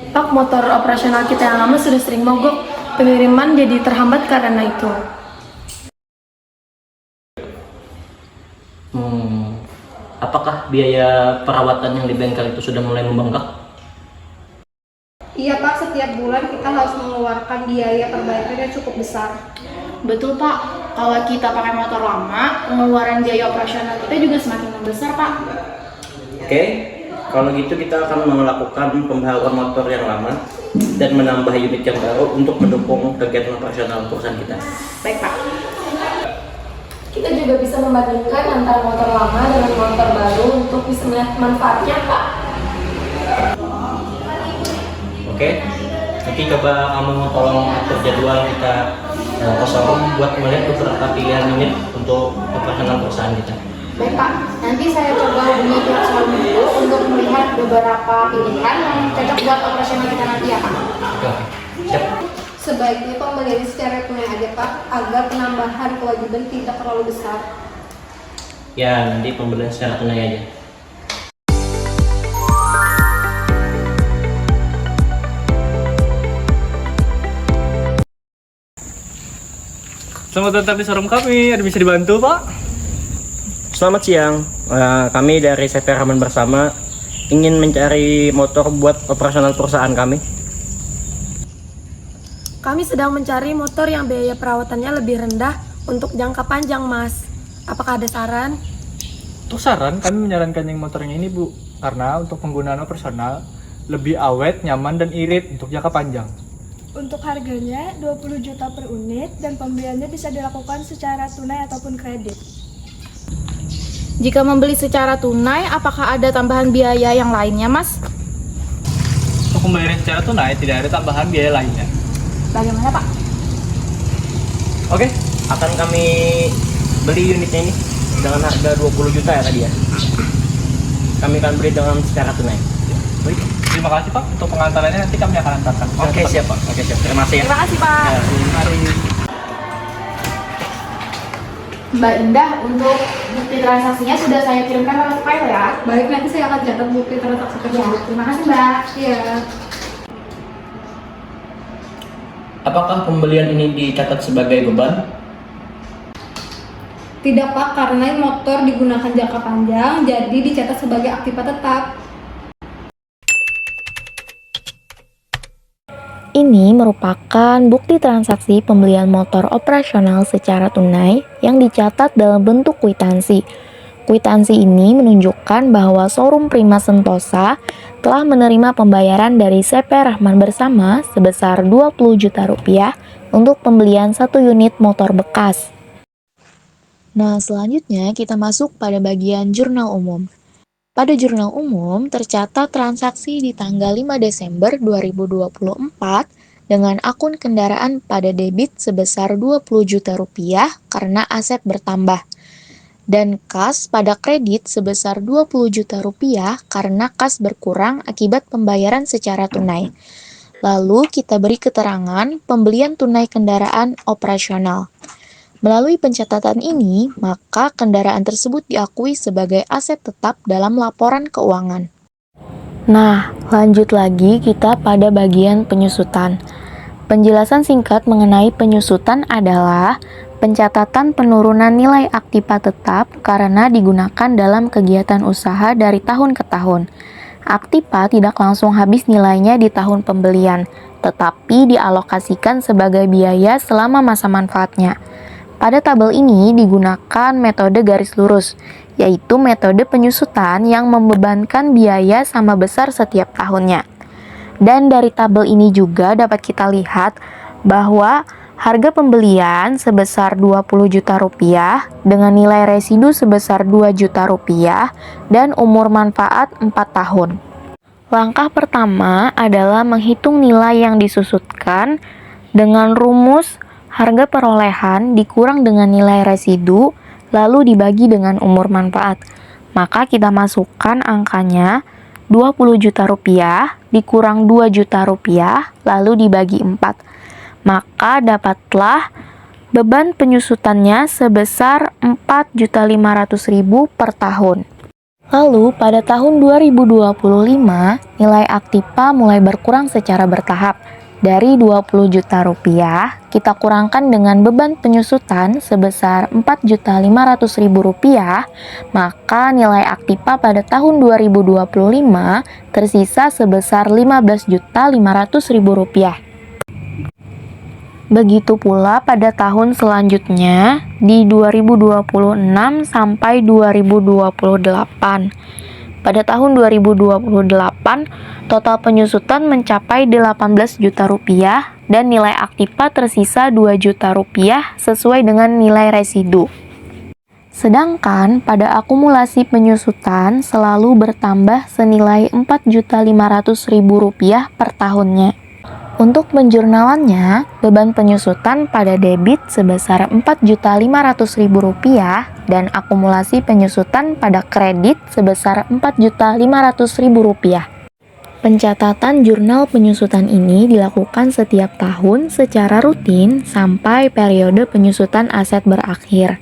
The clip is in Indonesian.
Pak, motor operasional kita yang lama sudah sering mogok. Pengiriman jadi terhambat karena itu. Apakah biaya perawatan yang di bengkel itu sudah mulai membengkak? Iya Pak, setiap bulan kita harus mengeluarkan biaya perbaikan yang cukup besar. Betul Pak, kalau kita pakai motor lama, pengeluaran biaya operasional kita juga semakin membesar Pak. Oke, kalau gitu kita akan melakukan pembaharuan motor yang lama dan menambah unit yang baru untuk mendukung kegiatan operasional perusahaan kita. Baik Pak. Kita juga bisa membandingkan antara motor lama dengan motor baru untuk bisa melihat manfaatnya, Pak. Oke, nanti coba kamu tolong atur jadwal kita ke showroom buat melihat beberapa pilihan unit untuk operasional perusahaan kita. Baik Pak, nanti saya coba hubungi pihak showroom dulu untuk melihat beberapa pilihan yang cocok buat operasional kita nanti ya Pak. Oke, siap. Sebaiknya pembelian secara tunai aja Pak, agar penambahan kewajiban tidak terlalu besar. Ya, nanti pembelian secara tunai aja. Selamat datang di showroom kami. Ada bisa dibantu, Pak? Selamat siang. Kami dari CP Rahman Bersama ingin mencari motor buat operasional perusahaan kami. Kami sedang mencari motor yang biaya perawatannya lebih rendah untuk jangka panjang, Mas. Apakah ada saran? Untuk saran, kami menyarankan yang motornya ini, Bu. Karena untuk penggunaan operasional lebih awet, nyaman, dan irit untuk jangka panjang. Untuk harganya 20 juta per unit dan pembeliannya bisa dilakukan secara tunai ataupun kredit. Jika membeli secara tunai, apakah ada tambahan biaya yang lainnya Mas? Untuk pembayaran secara tunai, tidak ada tambahan biaya lainnya. Bagaimana Pak? Oke, akan kami beli unitnya ini dengan harga 20 juta ya tadi ya. Kami akan beli dengan secara tunai. Baik, terima kasih Pak. Untuk pengantarannya nanti kami akan antarkan. Oke, siap Pak. Oke, siap. Terima kasih ya. Terima kasih Pak. Ya, mari. Mbak Indah, untuk bukti transaksinya sudah saya kirimkan lewat file ya. Baik, nanti saya akan catat bukti transaksi Ya, tersebut. terima kasih Mbak. Iya. Apakah pembelian ini dicatat sebagai beban? Tidak Pak, karena motor digunakan jangka panjang, jadi dicatat sebagai aktiva tetap. Ini merupakan bukti transaksi pembelian motor operasional secara tunai yang dicatat dalam bentuk kwitansi. Kwitansi ini menunjukkan bahwa showroom Prima Sentosa telah menerima pembayaran dari CP Rahman Bersama sebesar 20 juta rupiah untuk pembelian 1 unit motor bekas. Nah, selanjutnya kita masuk pada bagian jurnal umum. Pada jurnal umum tercatat transaksi di tanggal 5 Desember 2024 dengan akun kendaraan pada debit sebesar 20 juta rupiah karena aset bertambah. Dan kas pada kredit sebesar 20 juta rupiah karena kas berkurang akibat pembayaran secara tunai. Lalu kita beri keterangan pembelian tunai kendaraan operasional. Melalui pencatatan ini, maka kendaraan tersebut diakui sebagai aset tetap dalam laporan keuangan. Nah, lanjut lagi kita pada bagian penyusutan. Penjelasan singkat mengenai penyusutan adalah pencatatan penurunan nilai aktiva tetap karena digunakan dalam kegiatan usaha dari tahun ke tahun. Aktiva tidak langsung habis nilainya di tahun pembelian, tetapi dialokasikan sebagai biaya selama masa manfaatnya. Pada tabel ini digunakan metode garis lurus, yaitu metode penyusutan yang membebankan biaya sama besar setiap tahunnya. Dan dari tabel ini juga dapat kita lihat bahwa harga pembelian sebesar 20 juta rupiah dengan nilai residu sebesar 2 juta rupiah dan umur manfaat 4 tahun. Langkah pertama adalah menghitung nilai yang disusutkan dengan rumus harga perolehan dikurang dengan nilai residu lalu dibagi dengan umur manfaat. Maka kita masukkan angkanya 20 juta rupiah dikurang 2 juta rupiah lalu dibagi 4. Maka dapatlah beban penyusutannya sebesar 4.500.000 per tahun. Lalu pada tahun 2025, nilai Aktiva mulai berkurang secara bertahap. Dari 20 juta rupiah, kita kurangkan dengan beban penyusutan sebesar 4.500.000 rupiah, maka nilai Aktiva pada tahun 2025 tersisa sebesar 15.500.000 rupiah. Begitu pula pada tahun selanjutnya di 2026 sampai 2028. Pada tahun 2028, total penyusutan mencapai 18 juta rupiah dan nilai Aktiva tersisa 2 juta rupiah sesuai dengan nilai residu. Sedangkan pada akumulasi penyusutan selalu bertambah senilai 4.500.000 rupiah per tahunnya. Untuk penjurnalannya, beban penyusutan pada debit sebesar 4.500.000 rupiah dan akumulasi penyusutan pada kredit sebesar 4.500.000 rupiah. Pencatatan jurnal penyusutan ini dilakukan setiap tahun secara rutin sampai periode penyusutan aset berakhir.